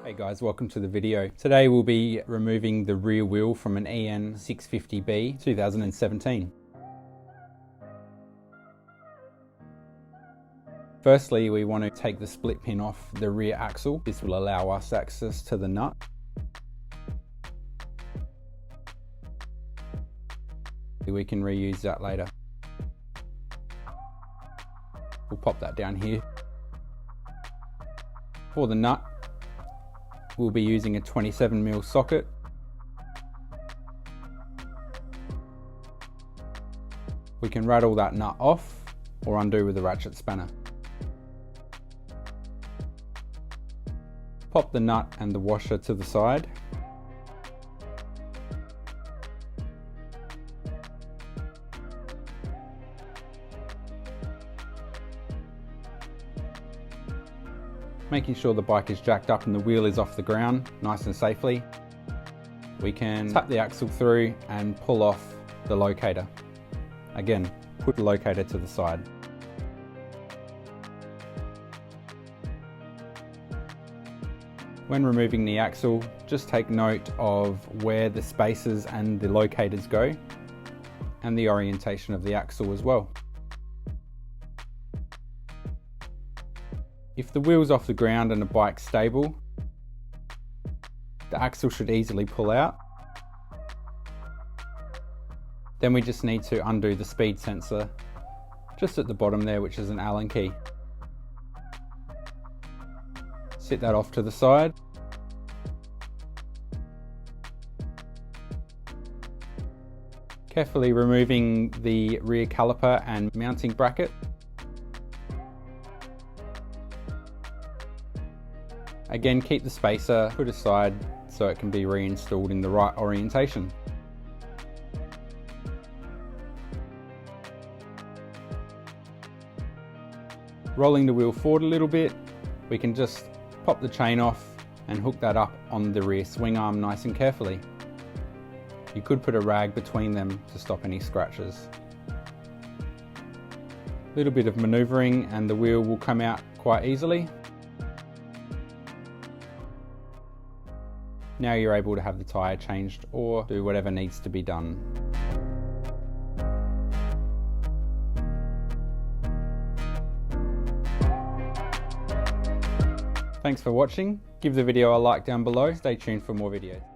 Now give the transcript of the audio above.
Hey guys, welcome to the video. Today we'll be removing the rear wheel from an EN650B 2017. Firstly, we want to take the split pin off the rear axle. This will allow us access to the nut. We can reuse that later. We'll pop that down here. For the nut, we'll be using a 27mm socket. We can rattle that nut off or undo with a ratchet spanner. Pop the nut and the washer to the side. Making sure the bike is jacked up and the wheel is off the ground nice and safely. We can tap the axle through and pull off the locator. Again, put the locator to the side. When removing the axle, just take note of where the spacers and the locators go and the orientation of the axle as well. If the wheel's off the ground and the bike's stable, the axle should easily pull out. Then we just need to undo the speed sensor just at the bottom there, which is an Allen key. Sit that off to the side. Carefully removing the rear caliper and mounting bracket. Again, keep the spacer put aside so it can be reinstalled in the right orientation. Rolling the wheel forward a little bit, we can just pop the chain off and hook that up on the rear swing arm nice and carefully. You could put a rag between them to stop any scratches. A little bit of maneuvering and the wheel will come out quite easily. Now you're able to have the tyre changed or do whatever needs to be done. Thanks for watching. Give the video a like down below. Stay tuned for more videos.